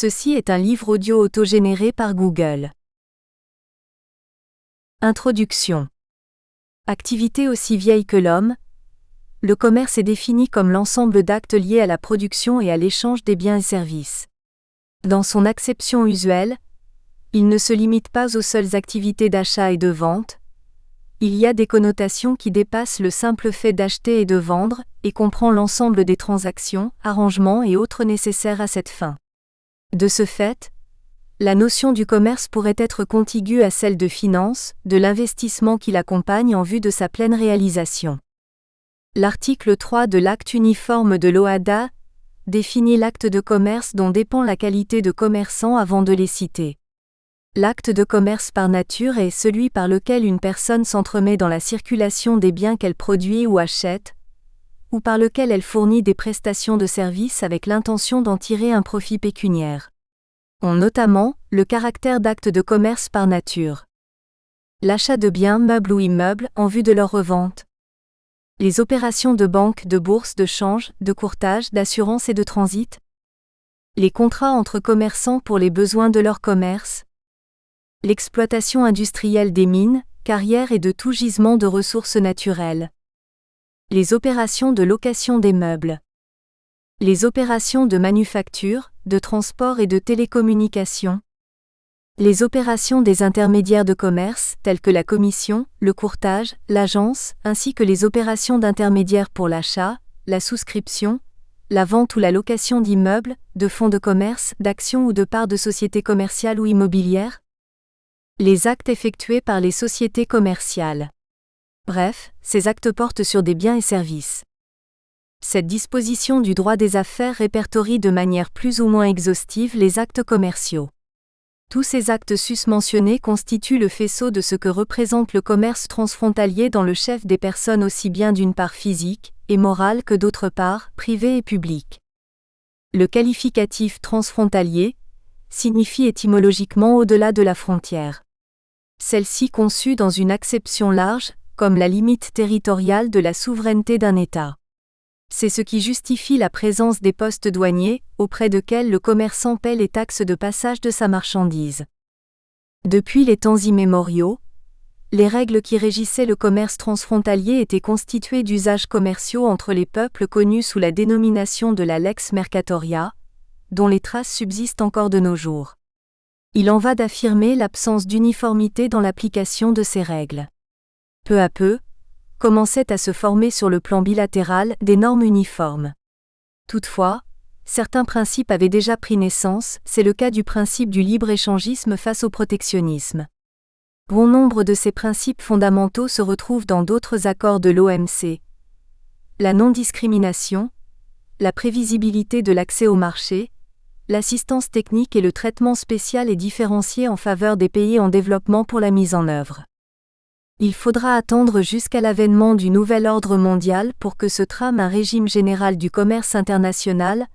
Ceci est un livre audio autogénéré par Google. Introduction. Activité aussi vieille que l'homme, le commerce est défini comme l'ensemble d'actes liés à la production et à l'échange des biens et services. Dans son acception usuelle, il ne se limite pas aux seules activités d'achat et de vente. Il y a des connotations qui dépassent le simple fait d'acheter et de vendre, et comprend l'ensemble des transactions, arrangements et autres nécessaires à cette fin. De ce fait, la notion du commerce pourrait être contiguë à celle de finance, de l'investissement qui l'accompagne en vue de sa pleine réalisation. L'article 3 de l'Acte uniforme de l'OHADA définit l'acte de commerce dont dépend la qualité de commerçant avant de les citer. L'acte de commerce par nature est celui par lequel une personne s'entremet dans la circulation des biens qu'elle produit ou achète, ou par lequel elle fournit des prestations de services avec l'intention d'en tirer un profit pécuniaire. On notamment le caractère d'acte de commerce par nature. L'achat de biens meubles ou immeubles en vue de leur revente. Les opérations de banque, de bourse, de change, de courtage, d'assurance et de transit. Les contrats entre commerçants pour les besoins de leur commerce. L'exploitation industrielle des mines, carrières et de tout gisement de ressources naturelles. Les opérations de location des meubles. Les opérations de manufacture, de transport et de télécommunication. Les opérations des intermédiaires de commerce, telles que la commission, le courtage, l'agence, ainsi que les opérations d'intermédiaires pour l'achat, la souscription, la vente ou la location d'immeubles, de fonds de commerce, d'actions ou de parts de sociétés commerciales ou immobilières. Les actes effectués par les sociétés commerciales. Bref, ces actes portent sur des biens et services. Cette disposition du droit des affaires répertorie de manière plus ou moins exhaustive les actes commerciaux. Tous ces actes susmentionnés constituent le faisceau de ce que représente le commerce transfrontalier dans le chef des personnes aussi bien d'une part physique et morale que d'autre part privée et publique. Le qualificatif transfrontalier signifie étymologiquement au-delà de la frontière. Celle-ci conçue dans une acception large, comme la limite territoriale de la souveraineté d'un État. C'est ce qui justifie la présence des postes douaniers, auprès desquels le commerçant paie les taxes de passage de sa marchandise. Depuis les temps immémoriaux, les règles qui régissaient le commerce transfrontalier étaient constituées d'usages commerciaux entre les peuples connus sous la dénomination de la lex mercatoria, dont les traces subsistent encore de nos jours. Il en va d'affirmer l'absence d'uniformité dans l'application de ces règles. Peu à peu, commençaient à se former sur le plan bilatéral des normes uniformes. Toutefois, certains principes avaient déjà pris naissance, c'est le cas du principe du libre-échangisme face au protectionnisme. Bon nombre de ces principes fondamentaux se retrouvent dans d'autres accords de l'OMC. La non-discrimination, la prévisibilité de l'accès au marché, l'assistance technique et le traitement spécial et différencié en faveur des pays en développement pour la mise en œuvre. Il faudra attendre jusqu'à l'avènement du nouvel ordre mondial pour que se trame un régime général du commerce international,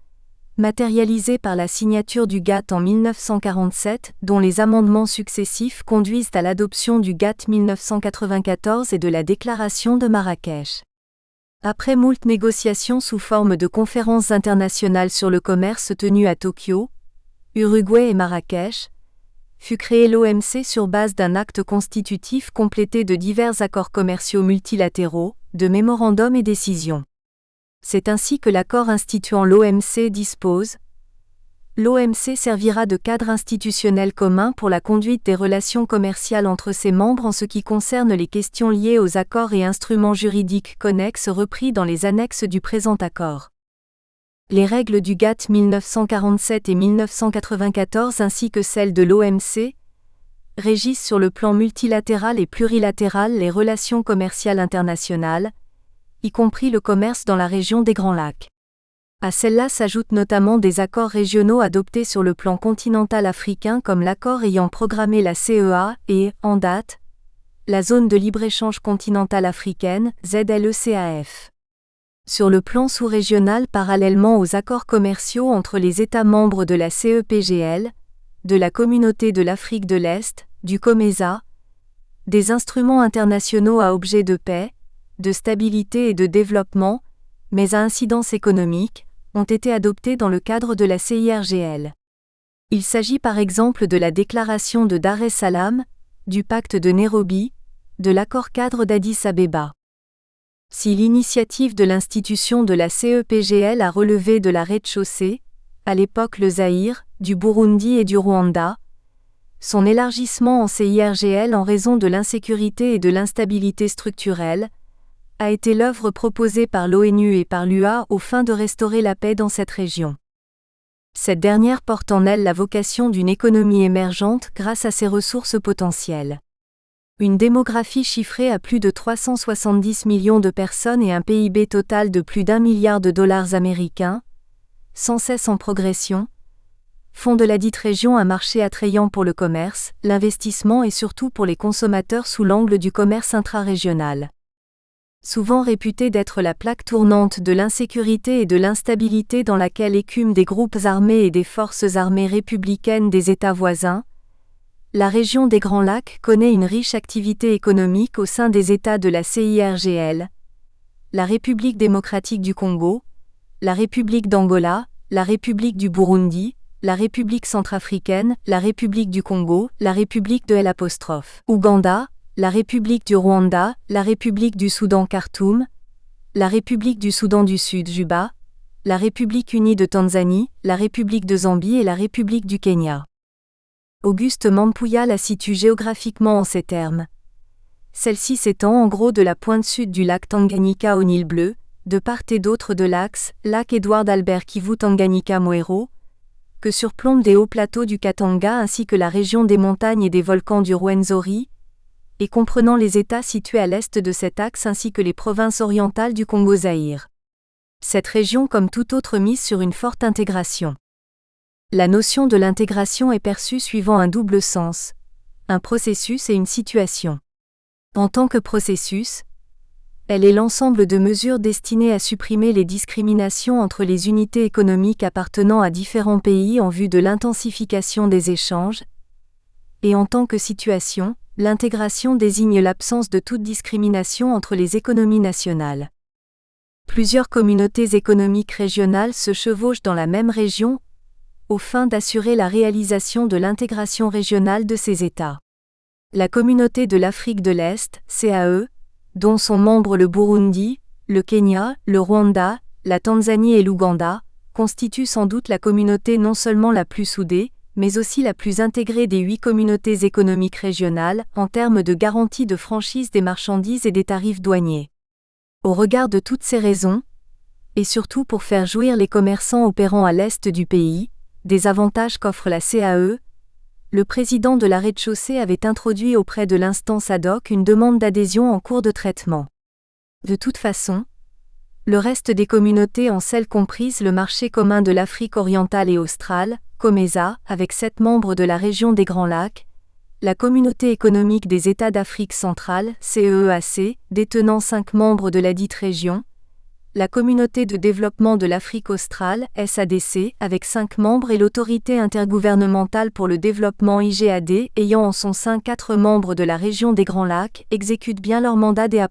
matérialisé par la signature du GATT en 1947, dont les amendements successifs conduisent à l'adoption du GATT 1994 et de la déclaration de Marrakech. Après moult négociations sous forme de conférences internationales sur le commerce tenues à Tokyo, Uruguay et Marrakech, fut créé l'OMC sur base d'un acte constitutif complété de divers accords commerciaux multilatéraux, de mémorandums et décisions. C'est ainsi que l'accord instituant l'OMC dispose : l'OMC servira de cadre institutionnel commun pour la conduite des relations commerciales entre ses membres en ce qui concerne les questions liées aux accords et instruments juridiques connexes repris dans les annexes du présent accord. Les règles du GATT 1947 et 1994 ainsi que celles de l'OMC régissent sur le plan multilatéral et plurilatéral les relations commerciales internationales, y compris le commerce dans la région des Grands Lacs. À celles-là s'ajoutent notamment des accords régionaux adoptés sur le plan continental africain comme l'accord ayant programmé la CEA et, en date, la zone de libre-échange continentale africaine, ZLECAF. Sur le plan sous-régional parallèlement aux accords commerciaux entre les États membres de la CEPGL, de la Communauté de l'Afrique de l'Est, du COMESA, des instruments internationaux à objet de paix, de stabilité et de développement, mais à incidence économique, ont été adoptés dans le cadre de la CIRGL. Il s'agit par exemple de la déclaration de Dar es Salaam, du pacte de Nairobi, de l'accord-cadre d'Addis-Abeba. Si l'initiative de l'institution de la CEPGL a relevé de la rez-de-chaussée, à l'époque le Zaïre, du Burundi et du Rwanda, son élargissement en CIRGL en raison de l'insécurité et de l'instabilité structurelle, a été l'œuvre proposée par l'ONU et par l'UA aux fins de restaurer la paix dans cette région. Cette dernière porte en elle la vocation d'une économie émergente grâce à ses ressources potentielles. Une démographie chiffrée à plus de 370 millions de personnes et un PIB total de plus d'1 milliard de dollars américains, sans cesse en progression, font de ladite région un marché attrayant pour le commerce, l'investissement et surtout pour les consommateurs sous l'angle du commerce intra-régional. Souvent réputée d'être la plaque tournante de l'insécurité et de l'instabilité dans laquelle écument des groupes armés et des forces armées républicaines des États voisins, la région des Grands Lacs connaît une riche activité économique au sein des États de la CIRGL, la République démocratique du Congo, la République d'Angola, la République du Burundi, la République centrafricaine, la République du Congo, la République de Ouganda, la République du Rwanda, la République du Soudan Khartoum, la République du Soudan du Sud Juba, la République unie de Tanzanie, la République de Zambie et la République du Kenya. Auguste Mampuya la situe géographiquement en ces termes. Celle-ci s'étend en gros de la pointe sud du lac Tanganyika au Nil Bleu, de part et d'autre de l'axe, lac Édouard Albert Kivu Tanganyika Moero, que surplombent des hauts plateaux du Katanga ainsi que la région des montagnes et des volcans du Rwenzori, et comprenant les États situés à l'est de cet axe ainsi que les provinces orientales du Congo-Zaïre. Cette région comme toute autre mise sur une forte intégration. La notion de l'intégration est perçue suivant un double sens, un processus et une situation. En tant que processus, elle est l'ensemble de mesures destinées à supprimer les discriminations entre les unités économiques appartenant à différents pays en vue de l'intensification des échanges, et en tant que situation, l'intégration désigne l'absence de toute discrimination entre les économies nationales. Plusieurs communautés économiques régionales se chevauchent dans la même région, aux fins d'assurer la réalisation de l'intégration régionale de ces États. La Communauté de l'Afrique de l'Est, CAE, dont sont membres le Burundi, le Kenya, le Rwanda, la Tanzanie et l'Ouganda, constitue sans doute la communauté non seulement la plus soudée, mais aussi la plus intégrée des 8 communautés économiques régionales, en termes de garantie de franchise des marchandises et des tarifs douaniers. Au regard de toutes ces raisons, et surtout pour faire jouir les commerçants opérant à l'est du pays, des avantages qu'offre la CAE, le président de la rez-de-chaussée avait introduit auprès de l'instance ad hoc une demande d'adhésion en cours de traitement. De toute façon, le reste des communautés en celles comprises le marché commun de l'Afrique orientale et australe, COMESA, avec 7 membres de la région des Grands Lacs, la Communauté économique des États d'Afrique centrale, CEEAC, détenant 5 membres de ladite région, la Communauté de développement de l'Afrique australe, SADC, avec 5 membres et l'Autorité intergouvernementale pour le développement IGAD, ayant en son sein 4 membres de la région des Grands Lacs, exécutent bien leur mandat des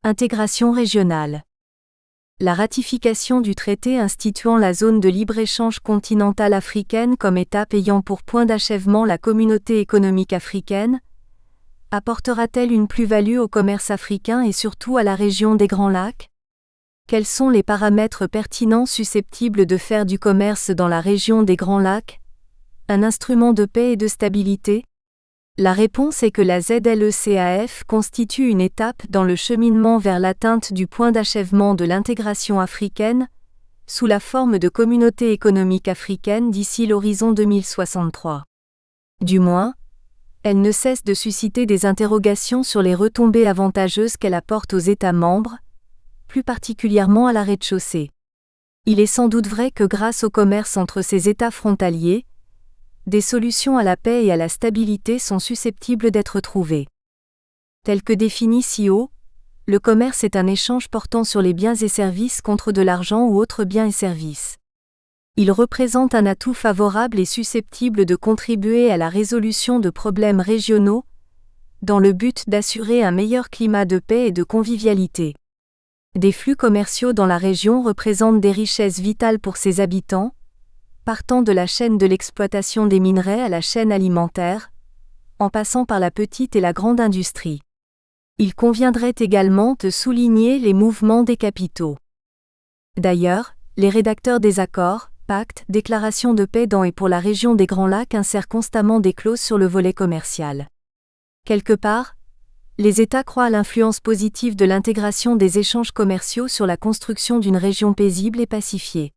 intégration régionale. La ratification du traité instituant la zone de libre-échange continentale africaine comme étape ayant pour point d'achèvement la Communauté économique africaine, apportera-t-elle une plus-value au commerce africain et surtout à la région des Grands Lacs ? Quels sont les paramètres pertinents susceptibles de faire du commerce dans la région des Grands Lacs un instrument de paix et de stabilité ? La réponse est que la ZLECAF constitue une étape dans le cheminement vers l'atteinte du point d'achèvement de l'intégration africaine, sous la forme de communauté économique africaine d'ici l'horizon 2063. Du moins, elle ne cesse de susciter des interrogations sur les retombées avantageuses qu'elle apporte aux États membres, plus particulièrement à la rez-de-chaussée. Il est sans doute vrai que grâce au commerce entre ces États frontaliers, des solutions à la paix et à la stabilité sont susceptibles d'être trouvées. Tel que défini ci haut, le commerce est un échange portant sur les biens et services contre de l'argent ou autres biens et services. Il représente un atout favorable et susceptible de contribuer à la résolution de problèmes régionaux, dans le but d'assurer un meilleur climat de paix et de convivialité. Des flux commerciaux dans la région représentent des richesses vitales pour ses habitants, partant de la chaîne de l'exploitation des minerais à la chaîne alimentaire, en passant par la petite et la grande industrie. Il conviendrait également de souligner les mouvements des capitaux. D'ailleurs, les rédacteurs des accords, pactes, déclarations de paix dans et pour la région des Grands Lacs insèrent constamment des clauses sur le volet commercial. Quelque part, les États croient à l'influence positive de l'intégration des échanges commerciaux sur la construction d'une région paisible et pacifiée.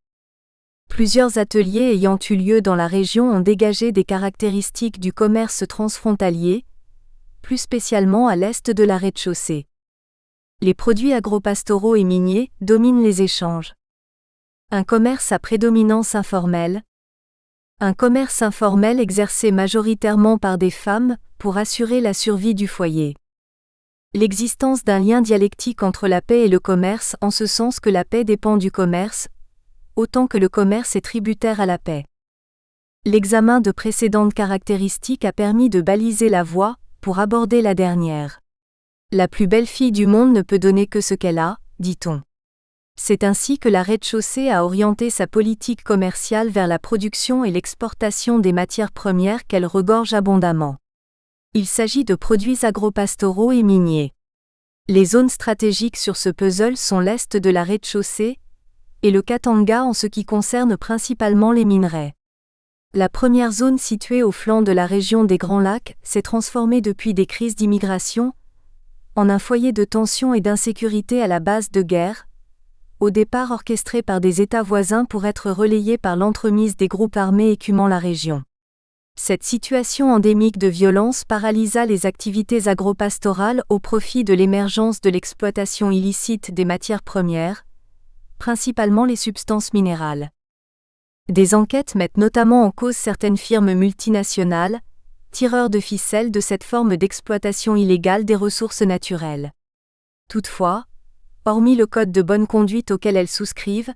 Plusieurs ateliers ayant eu lieu dans la région ont dégagé des caractéristiques du commerce transfrontalier, plus spécialement à l'est de la rez-de-chaussée. Les produits agropastoraux et miniers dominent les échanges. Un commerce à prédominance informelle. Un commerce informel exercé majoritairement par des femmes pour assurer la survie du foyer. L'existence d'un lien dialectique entre la paix et le commerce en ce sens que la paix dépend du commerce, autant que le commerce est tributaire à la paix. L'examen de précédentes caractéristiques a permis de baliser la voie pour aborder la dernière. La plus belle fille du monde ne peut donner que ce qu'elle a, dit-on. C'est ainsi que la rez-de-chaussée a orienté sa politique commerciale vers la production et l'exportation des matières premières qu'elle regorge abondamment. Il s'agit de produits agropastoraux et miniers. Les zones stratégiques sur ce puzzle sont l'est de la rez-de-chaussée et le Katanga en ce qui concerne principalement les minerais. La première zone située au flanc de la région des Grands Lacs s'est transformée depuis des crises d'immigration en un foyer de tension et d'insécurité à la base de guerre, au départ orchestré par des États voisins pour être relayé par l'entremise des groupes armés écumant la région. Cette situation endémique de violence paralysa les activités agropastorales au profit de l'émergence de l'exploitation illicite des matières premières, principalement les substances minérales. Des enquêtes mettent notamment en cause certaines firmes multinationales, tireurs de ficelles de cette forme d'exploitation illégale des ressources naturelles. Toutefois, hormis le code de bonne conduite auquel elles souscrivent,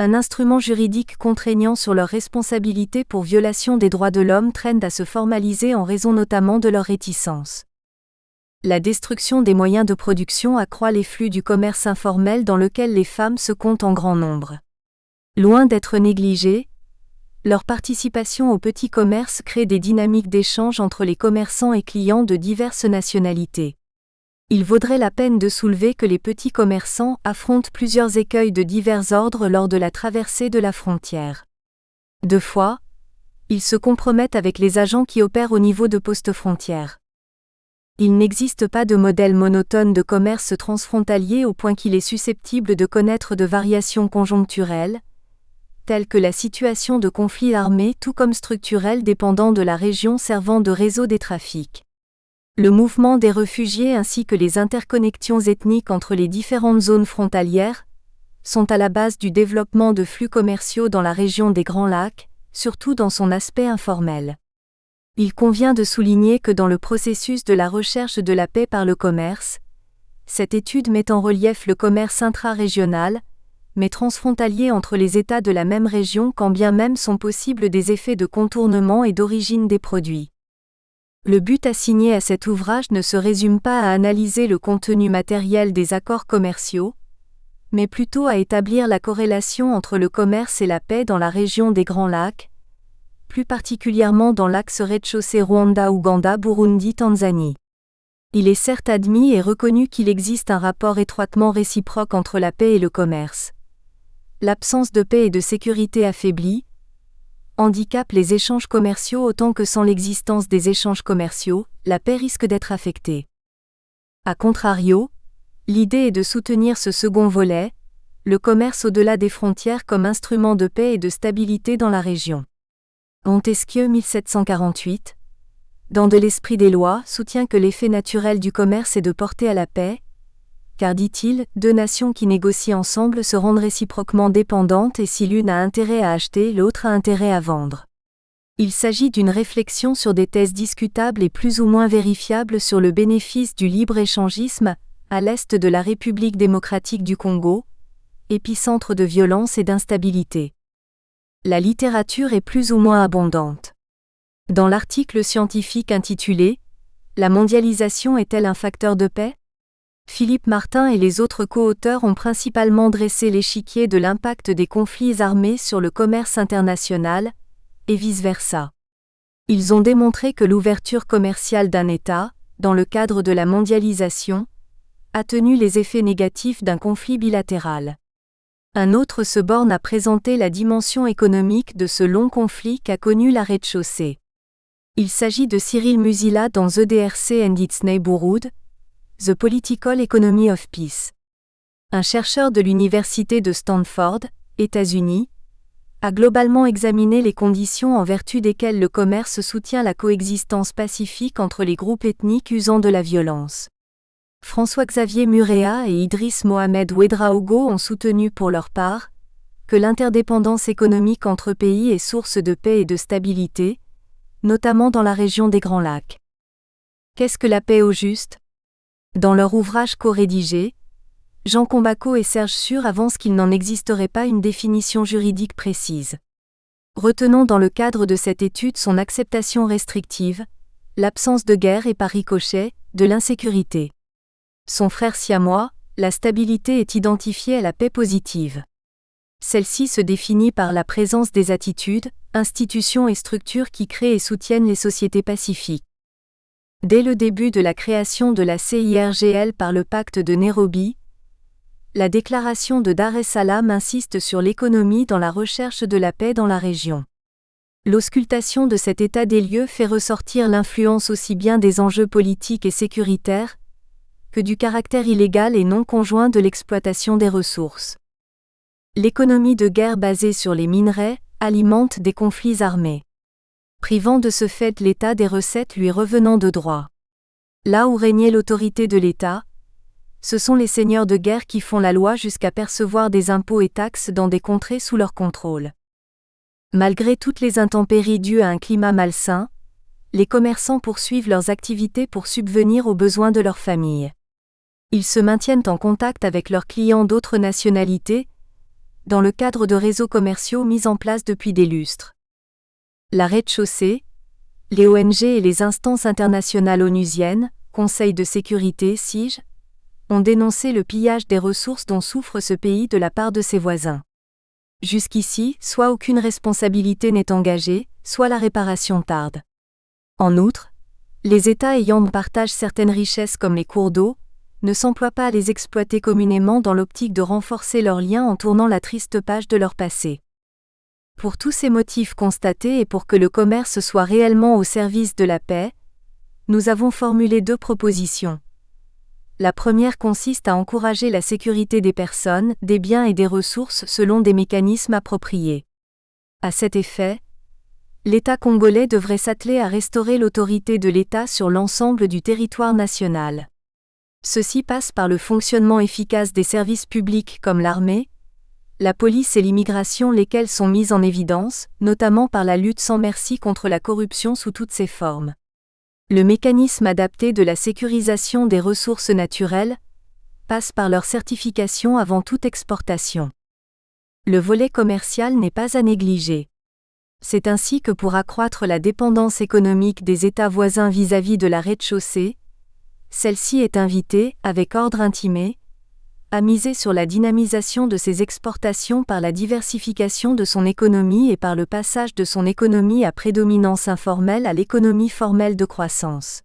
un instrument juridique contraignant sur leur responsabilité pour violation des droits de l'homme traîne à se formaliser en raison notamment de leur réticence. La destruction des moyens de production accroît les flux du commerce informel dans lequel les femmes se comptent en grand nombre. Loin d'être négligées, leur participation au petit commerce crée des dynamiques d'échange entre les commerçants et clients de diverses nationalités. Il vaudrait la peine de soulever que les petits commerçants affrontent plusieurs écueils de divers ordres lors de la traversée de la frontière. Deux fois, ils se compromettent avec les agents qui opèrent au niveau de postes frontières. Il n'existe pas de modèle monotone de commerce transfrontalier au point qu'il est susceptible de connaître de variations conjoncturelles, telles que la situation de conflits armés tout comme structurelles dépendant de la région servant de réseau des trafics. Le mouvement des réfugiés ainsi que les interconnexions ethniques entre les différentes zones frontalières sont à la base du développement de flux commerciaux dans la région des Grands Lacs, surtout dans son aspect informel. Il convient de souligner que dans le processus de la recherche de la paix par le commerce, cette étude met en relief le commerce intra-régional, mais transfrontalier entre les États de la même région quand bien même sont possibles des effets de contournement et d'origine des produits. Le but assigné à cet ouvrage ne se résume pas à analyser le contenu matériel des accords commerciaux, mais plutôt à établir la corrélation entre le commerce et la paix dans la région des Grands Lacs, plus particulièrement dans l'axe rez-de-chaussée Rwanda-Ouganda-Burundi-Tanzanie. Il est certes admis et reconnu qu'il existe un rapport étroitement réciproque entre la paix et le commerce. L'absence de paix et de sécurité affaiblie handicape les échanges commerciaux autant que sans l'existence des échanges commerciaux, la paix risque d'être affectée. A contrario, l'idée est de soutenir ce second volet, le commerce au-delà des frontières comme instrument de paix et de stabilité dans la région. Montesquieu 1748, dans De l'esprit des lois, soutient que l'effet naturel du commerce est de porter à la paix, car dit-il, deux nations qui négocient ensemble se rendent réciproquement dépendantes et si l'une a intérêt à acheter, l'autre a intérêt à vendre. Il s'agit d'une réflexion sur des thèses discutables et plus ou moins vérifiables sur le bénéfice du libre-échangisme, à l'est de la République démocratique du Congo, épicentre de violence et d'instabilité. La littérature est plus ou moins abondante. Dans l'article scientifique intitulé « La mondialisation est-elle un facteur de paix ? Philippe Martin et les autres co-auteurs ont principalement dressé l'échiquier de l'impact des conflits armés sur le commerce international, et vice-versa. Ils ont démontré que l'ouverture commerciale d'un État, dans le cadre de la mondialisation, atténue les effets négatifs d'un conflit bilatéral. Un autre se borne à présenter la dimension économique de ce long conflit qu'a connu la rez-de-chaussée. Il s'agit de Cyril Musila dans The DRC and its Neighborhood, The Political Economy of Peace. Un chercheur de l'université de Stanford, États-Unis, a globalement examiné les conditions en vertu desquelles le commerce soutient la coexistence pacifique entre les groupes ethniques usant de la violence. François-Xavier Murea et Idriss Mohamed Ouedraogo ont soutenu pour leur part que l'interdépendance économique entre pays est source de paix et de stabilité, notamment dans la région des Grands Lacs. Qu'est-ce que la paix au juste ? Dans leur ouvrage co-rédigé, Jean Combaco et Serge Sur avancent qu'il n'en existerait pas une définition juridique précise. Retenons dans le cadre de cette étude son acceptation restrictive, l'absence de guerre et par ricochet, de l'insécurité. Son frère siamois, la stabilité est identifiée à la paix positive. Celle-ci se définit par la présence des attitudes, institutions et structures qui créent et soutiennent les sociétés pacifiques. Dès le début de la création de la CIRGL par le pacte de Nairobi, la déclaration de Dar es Salaam insiste sur l'économie dans la recherche de la paix dans la région. L'auscultation de cet état des lieux fait ressortir l'influence aussi bien des enjeux politiques et sécuritaires que du caractère illégal et non conjoint de l'exploitation des ressources. L'économie de guerre basée sur les minerais alimente des conflits armés, privant de ce fait l'État des recettes lui revenant de droit. Là où régnait l'autorité de l'État, ce sont les seigneurs de guerre qui font la loi jusqu'à percevoir des impôts et taxes dans des contrées sous leur contrôle. Malgré toutes les intempéries dues à un climat malsain, les commerçants poursuivent leurs activités pour subvenir aux besoins de leurs familles. Ils se maintiennent en contact avec leurs clients d'autres nationalités, dans le cadre de réseaux commerciaux mis en place depuis des lustres. La rez-de-chaussée, les ONG et les instances internationales onusiennes, Conseil de sécurité (CIJ), ont dénoncé le pillage des ressources dont souffre ce pays de la part de ses voisins. Jusqu'ici, soit aucune responsabilité n'est engagée, soit la réparation tarde. En outre, les États ayant en partage certaines richesses comme les cours d'eau, ne s'emploient pas à les exploiter communément dans l'optique de renforcer leurs liens en tournant la triste page de leur passé. Pour tous ces motifs constatés et pour que le commerce soit réellement au service de la paix, nous avons formulé 2 propositions. La première consiste à encourager la sécurité des personnes, des biens et des ressources selon des mécanismes appropriés. À cet effet, l'État congolais devrait s'atteler à restaurer l'autorité de l'État sur l'ensemble du territoire national. Ceci passe par le fonctionnement efficace des services publics comme l'armée, la police et l'immigration, lesquels sont mis en évidence, notamment par la lutte sans merci contre la corruption sous toutes ses formes. Le mécanisme adapté de la sécurisation des ressources naturelles passe par leur certification avant toute exportation. Le volet commercial n'est pas à négliger. C'est ainsi que pour accroître la dépendance économique des États voisins vis-à-vis de la rez-de-chaussée, celle-ci est invitée, avec ordre intimé, à miser sur la dynamisation de ses exportations par la diversification de son économie et par le passage de son économie à prédominance informelle à l'économie formelle de croissance.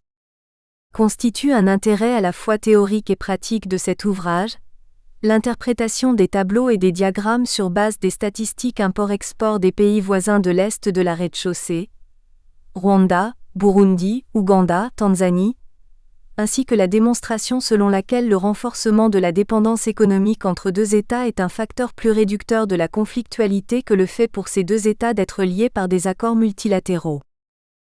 Constitue un intérêt à la fois théorique et pratique de cet ouvrage, l'interprétation des tableaux et des diagrammes sur base des statistiques import-export des pays voisins de l'Est de la rez-de-chaussée, Rwanda, Burundi, Ouganda, Tanzanie, ainsi que la démonstration selon laquelle le renforcement de la dépendance économique entre 2 États est un facteur plus réducteur de la conflictualité que le fait pour ces 2 États d'être liés par des accords multilatéraux.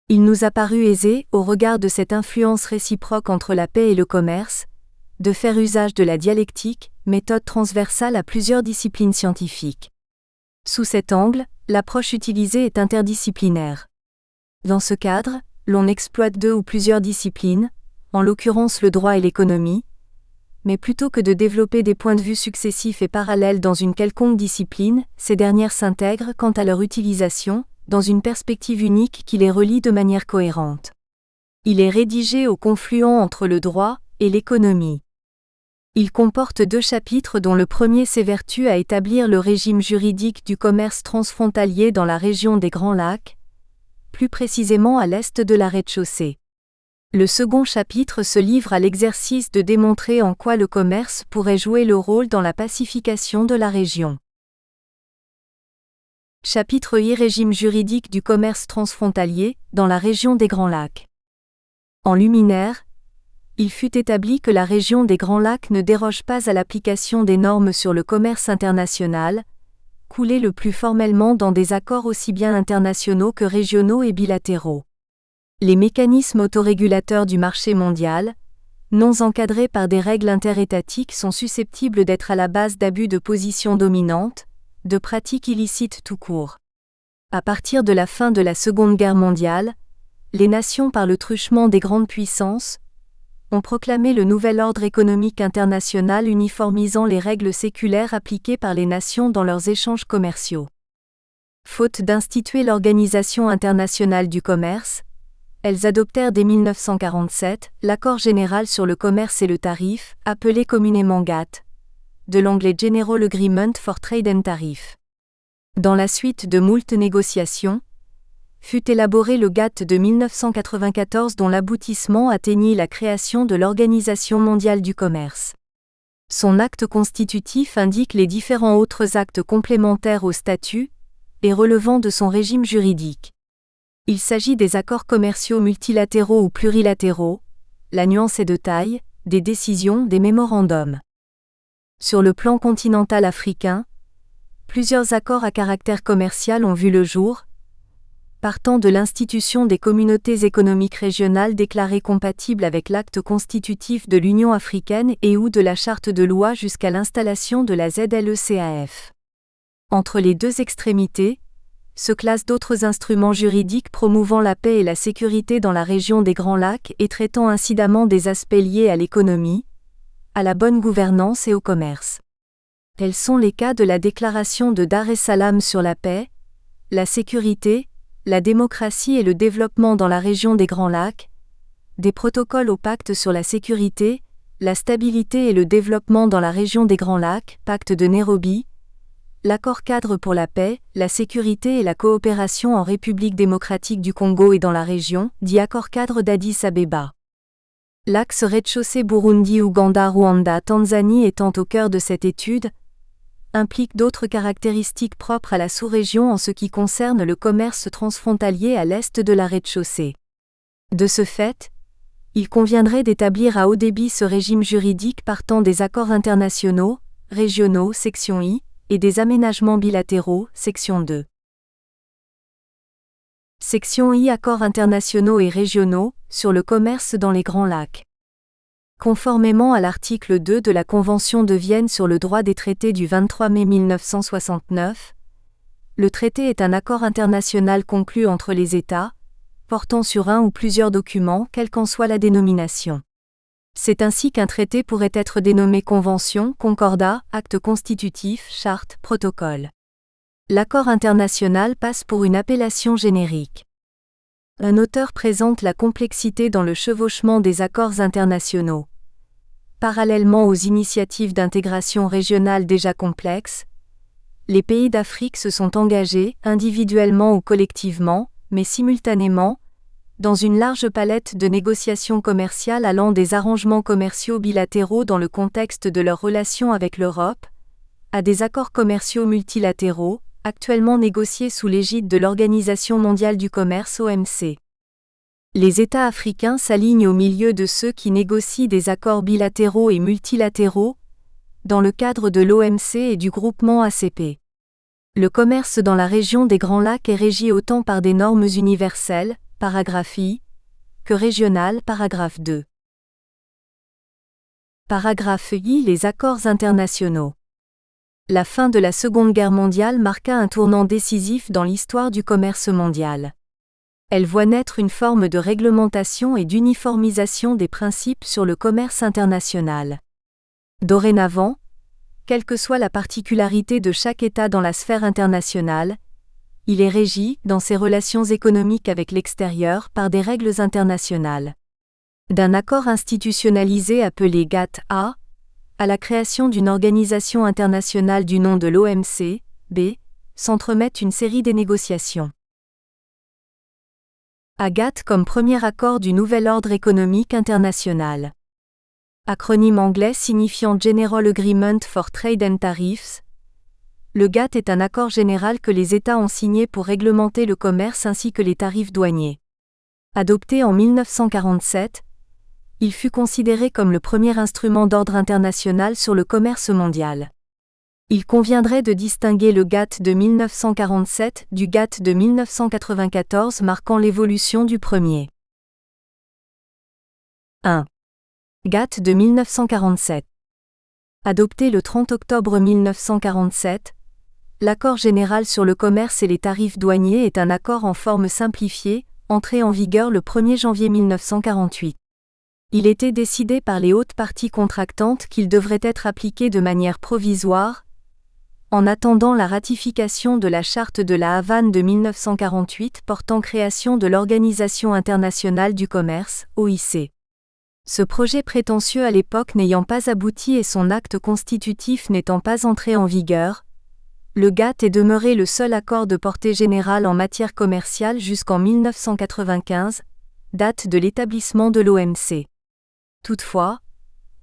Il nous a paru aisé, au regard de cette influence réciproque entre la paix et le commerce, de faire usage de la dialectique, méthode transversale à plusieurs disciplines scientifiques. Sous cet angle, l'approche utilisée est interdisciplinaire. Dans ce cadre, l'on exploite 2 ou plusieurs disciplines, en l'occurrence le droit et l'économie, mais plutôt que de développer des points de vue successifs et parallèles dans une quelconque discipline, ces dernières s'intègrent quant à leur utilisation, dans une perspective unique qui les relie de manière cohérente. Il est rédigé au confluent entre le droit et l'économie. Il comporte 2 chapitres dont le premier s'évertue à établir le régime juridique du commerce transfrontalier dans la région des Grands Lacs, plus précisément à l'est de la rez-de-chaussée. Le second chapitre se livre à l'exercice de démontrer en quoi le commerce pourrait jouer le rôle dans la pacification de la région. Chapitre I. Régime juridique du commerce transfrontalier, dans la région des Grands Lacs. En luminaire, il fut établi que la région des Grands Lacs ne déroge pas à l'application des normes sur le commerce international, coulées le plus formellement dans des accords aussi bien internationaux que régionaux et bilatéraux. Les mécanismes autorégulateurs du marché mondial, non encadrés par des règles interétatiques, sont susceptibles d'être à la base d'abus de position dominante, de pratiques illicites tout court. À partir de la fin de la Seconde Guerre mondiale, les nations, par le truchement des grandes puissances, ont proclamé le nouvel ordre économique international uniformisant les règles séculaires appliquées par les nations dans leurs échanges commerciaux. Faute d'instituer l'Organisation internationale du commerce, elles adoptèrent dès 1947 l'Accord général sur le commerce et le tarif, appelé communément GATT, de l'anglais General Agreement for Trade and Tariff. Dans la suite de moult négociations, fut élaboré le GATT de 1994 dont l'aboutissement atteignit la création de l'Organisation mondiale du commerce. Son acte constitutif indique les différents autres actes complémentaires au statut et relevant de son régime juridique. Il s'agit des accords commerciaux multilatéraux ou plurilatéraux, la nuance est de taille, des décisions, des mémorandums. Sur le plan continental africain, plusieurs accords à caractère commercial ont vu le jour, partant de l'institution des communautés économiques régionales déclarées compatibles avec l'acte constitutif de l'Union africaine et ou de la Charte de loi jusqu'à l'installation de la ZLECAF. Entre les deux extrémités, se classent d'autres instruments juridiques promouvant la paix et la sécurité dans la région des Grands Lacs et traitant incidemment des aspects liés à l'économie, à la bonne gouvernance et au commerce. Tels sont les cas de la déclaration de Dar es Salaam sur la paix, la sécurité, la démocratie et le développement dans la région des Grands Lacs, des protocoles au pacte sur la sécurité, la stabilité et le développement dans la région des Grands Lacs, pacte de Nairobi, l'accord cadre pour la paix, la sécurité et la coopération en République démocratique du Congo et dans la région, dit accord cadre d'Addis Abeba. L'axe rez-de-chaussée Burundi, Ouganda, Rwanda, Tanzanie étant au cœur de cette étude, implique d'autres caractéristiques propres à la sous-région en ce qui concerne le commerce transfrontalier à l'est de la rez-de-chaussée. De ce fait, il conviendrait d'établir à haut débit ce régime juridique partant des accords internationaux, régionaux, section I, et des aménagements bilatéraux, section 2. Section I. Accords internationaux et régionaux, sur le commerce dans les Grands Lacs. Conformément à l'article 2 de la Convention de Vienne sur le droit des traités du 23 mai 1969, le traité est un accord international conclu entre les États, portant sur un ou plusieurs documents, quelle qu'en soit la dénomination. C'est ainsi qu'un traité pourrait être dénommé convention, concordat, acte constitutif, charte, protocole. L'accord international passe pour une appellation générique. Un auteur présente la complexité dans le chevauchement des accords internationaux. Parallèlement aux initiatives d'intégration régionale déjà complexes, les pays d'Afrique se sont engagés, individuellement ou collectivement, mais simultanément, dans une large palette de négociations commerciales allant des arrangements commerciaux bilatéraux dans le contexte de leurs relations avec l'Europe, à des accords commerciaux multilatéraux, actuellement négociés sous l'égide de l'Organisation mondiale du commerce (OMC). Les États africains s'alignent au milieu de ceux qui négocient des accords bilatéraux et multilatéraux, dans le cadre de l'OMC et du groupement ACP. Le commerce dans la région des Grands Lacs est régi autant par des normes universelles, paragraphe I, que régionales, paragraphe 2. Paragraphe I. Les accords internationaux. La fin de la Seconde Guerre mondiale marqua un tournant décisif dans l'histoire du commerce mondial. Elle voit naître une forme de réglementation et d'uniformisation des principes sur le commerce international. Dorénavant, quelle que soit la particularité de chaque État dans la sphère internationale, il est régi, dans ses relations économiques avec l'extérieur, par des règles internationales. D'un accord institutionnalisé appelé GATT-A, à la création d'une organisation internationale du nom de l'OMC, s'entremettent une série des négociations. GATT comme premier accord du nouvel ordre économique international. Acronyme anglais signifiant General Agreement for Trade and Tariffs. Le GATT est un accord général que les États ont signé pour réglementer le commerce ainsi que les tarifs douaniers. Adopté en 1947, il fut considéré comme le premier instrument d'ordre international sur le commerce mondial. Il conviendrait de distinguer le GATT de 1947 du GATT de 1994 marquant l'évolution du premier. 1. GATT de 1947. Adopté le 30 octobre 1947, l'accord général sur le commerce et les tarifs douaniers est un accord en forme simplifiée, entré en vigueur le 1er janvier 1948. Il était décidé par les hautes parties contractantes qu'il devrait être appliqué de manière provisoire, en attendant la ratification de la Charte de la Havane de 1948 portant création de l'Organisation internationale du commerce, OIC. Ce projet prétentieux à l'époque n'ayant pas abouti et son acte constitutif n'étant pas entré en vigueur, le GATT est demeuré le seul accord de portée générale en matière commerciale jusqu'en 1995, date de l'établissement de l'OMC. Toutefois,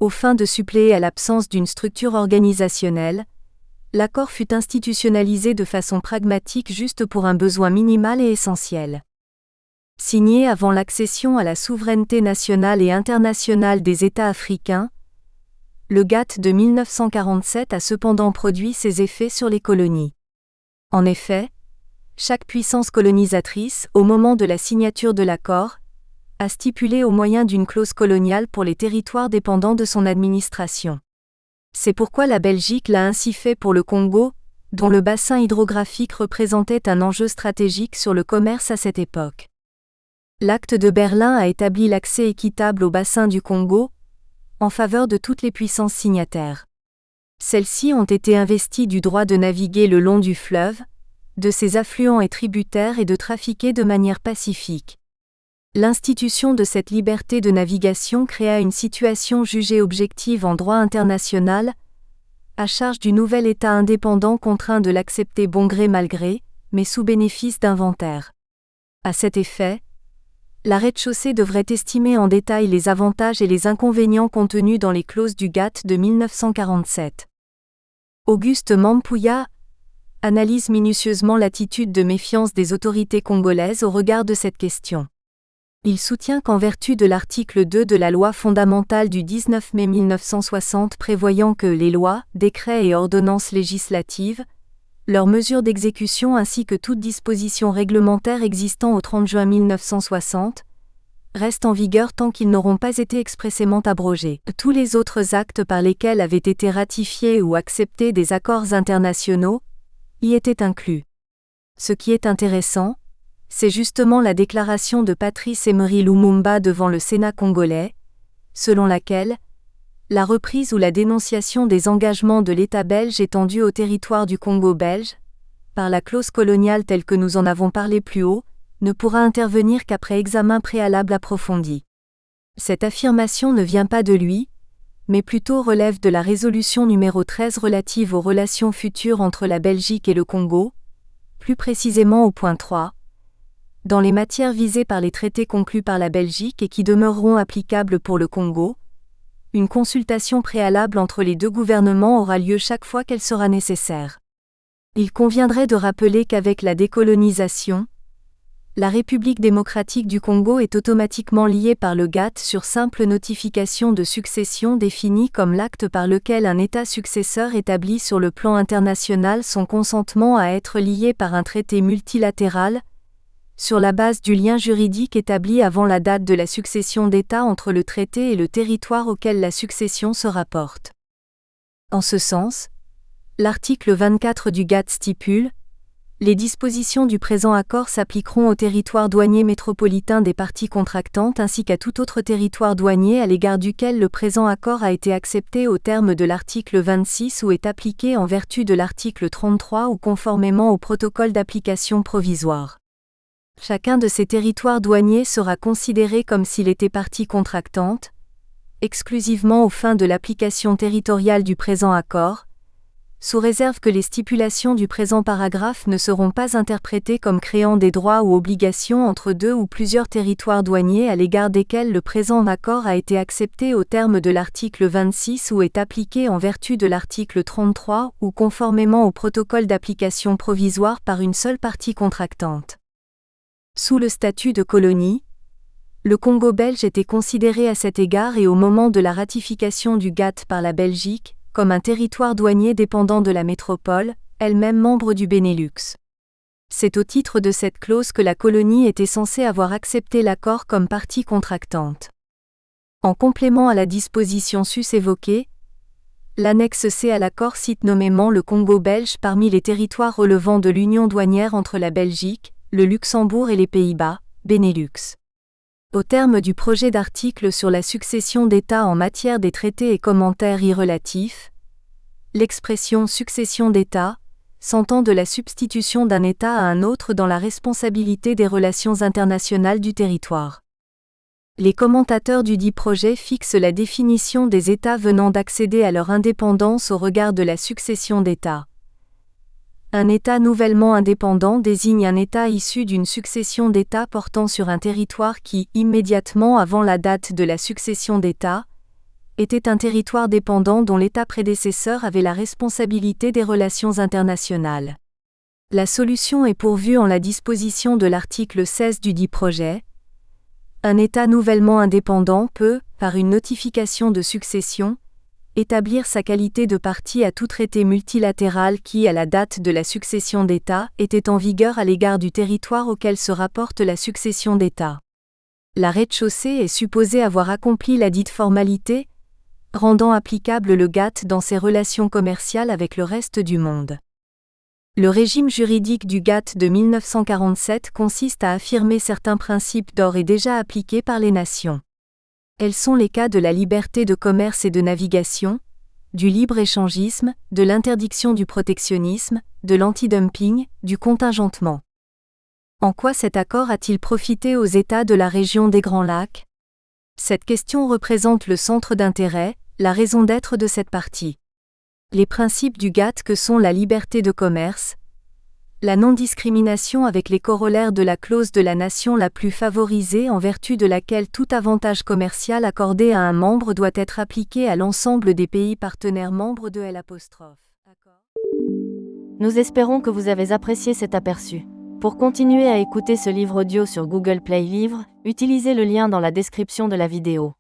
aux fins de suppléer à l'absence d'une structure organisationnelle, l'accord fut institutionnalisé de façon pragmatique juste pour un besoin minimal et essentiel. Signé avant l'accession à la souveraineté nationale et internationale des États africains, le GATT de 1947 a cependant produit ses effets sur les colonies. En effet, chaque puissance colonisatrice, au moment de la signature de l'accord, a stipulé au moyen d'une clause coloniale pour les territoires dépendant de son administration. C'est pourquoi la Belgique l'a ainsi fait pour le Congo, dont le bassin hydrographique représentait un enjeu stratégique sur le commerce à cette époque. L'Acte de Berlin a établi l'accès équitable au bassin du Congo, en faveur de toutes les puissances signataires. Celles-ci ont été investies du droit de naviguer le long du fleuve, de ses affluents et tributaires et de trafiquer de manière pacifique. L'institution de cette liberté de navigation créa une situation jugée objective en droit international, à charge du nouvel État indépendant contraint de l'accepter bon gré mal gré, mais sous bénéfice d'inventaire. À cet effet, la rez-de-chaussée devrait estimer en détail les avantages et les inconvénients contenus dans les clauses du GATT de 1947. Auguste Mampouya analyse minutieusement l'attitude de méfiance des autorités congolaises au regard de cette question. Il soutient qu'en vertu de l'article 2 de la loi fondamentale du 19 mai 1960 prévoyant que les lois, décrets et ordonnances législatives, leurs mesures d'exécution ainsi que toute disposition réglementaire existant au 30 juin 1960, restent en vigueur tant qu'ils n'auront pas été expressément abrogés. Tous les autres actes par lesquels avaient été ratifiés ou acceptés des accords internationaux y étaient inclus. Ce qui est intéressant, c'est justement la déclaration de Patrice Emery Lumumba devant le Sénat congolais, selon laquelle la reprise ou la dénonciation des engagements de l'État belge étendus au territoire du Congo belge, par la clause coloniale telle que nous en avons parlé plus haut, ne pourra intervenir qu'après examen préalable approfondi. Cette affirmation ne vient pas de lui, mais plutôt relève de la résolution numéro 13 relative aux relations futures entre la Belgique et le Congo, plus précisément au point 3, dans les matières visées par les traités conclus par la Belgique et qui demeureront applicables pour le Congo, une consultation préalable entre les deux gouvernements aura lieu chaque fois qu'elle sera nécessaire. Il conviendrait de rappeler qu'avec la décolonisation, la République démocratique du Congo est automatiquement liée par le GATT sur simple notification de succession définie comme l'acte par lequel un État successeur établit sur le plan international son consentement à être lié par un traité multilatéral, sur la base du lien juridique établi avant la date de la succession d'États entre le traité et le territoire auquel la succession se rapporte. En ce sens, l'article 24 du GATT stipule « Les dispositions du présent accord s'appliqueront au territoire douanier métropolitain des parties contractantes ainsi qu'à tout autre territoire douanier à l'égard duquel le présent accord a été accepté au terme de l'article 26 ou est appliqué en vertu de l'article 33 ou conformément au protocole d'application provisoire. » Chacun de ces territoires douaniers sera considéré comme s'il était partie contractante, exclusivement aux fins de l'application territoriale du présent accord, sous réserve que les stipulations du présent paragraphe ne seront pas interprétées comme créant des droits ou obligations entre deux ou plusieurs territoires douaniers à l'égard desquels le présent accord a été accepté au terme de l'article 26 ou est appliqué en vertu de l'article 33 ou conformément au protocole d'application provisoire par une seule partie contractante. Sous le statut de colonie, le Congo belge était considéré à cet égard et au moment de la ratification du GATT par la Belgique, comme un territoire douanier dépendant de la métropole, elle-même membre du Benelux. C'est au titre de cette clause que la colonie était censée avoir accepté l'accord comme partie contractante. En complément à la disposition sus-évoquée, l'annexe C à l'accord cite nommément le Congo belge parmi les territoires relevant de l'union douanière entre la Belgique, le Luxembourg et les Pays-Bas, Benelux. Au terme du projet d'article sur la succession d'États en matière des traités et commentaires y relatifs, l'expression succession d'États s'entend de la substitution d'un État à un autre dans la responsabilité des relations internationales du territoire. Les commentateurs du dit projet fixent la définition des États venant d'accéder à leur indépendance au regard de la succession d'États. Un État nouvellement indépendant désigne un État issu d'une succession d'États portant sur un territoire qui, immédiatement avant la date de la succession d'États, était un territoire dépendant dont l'État prédécesseur avait la responsabilité des relations internationales. La solution est pourvue en la disposition de l'article 16 du dit projet. Un État nouvellement indépendant peut, par une notification de succession, établir sa qualité de partie à tout traité multilatéral qui, à la date de la succession d'États, était en vigueur à l'égard du territoire auquel se rapporte la succession d'États. La rez-de-chaussée est supposée avoir accompli la dite formalité, rendant applicable le GATT dans ses relations commerciales avec le reste du monde. Le régime juridique du GATT de 1947 consiste à affirmer certains principes d'ores et déjà appliqués par les nations. Elles sont les cas de la liberté de commerce et de navigation, du libre-échangisme, de l'interdiction du protectionnisme, de l'antidumping, du contingentement. En quoi cet accord a-t-il profité aux États de la région des Grands Lacs ? Cette question représente le centre d'intérêt, la raison d'être de cette partie. Les principes du GATT que sont la liberté de commerce, la non-discrimination avec les corollaires de la clause de la nation la plus favorisée en vertu de laquelle tout avantage commercial accordé à un membre doit être appliqué à l'ensemble des pays partenaires membres de L'. Nous espérons que vous avez apprécié cet aperçu. Pour continuer à écouter ce livre audio sur Google Play Livres, utilisez le lien dans la description de la vidéo.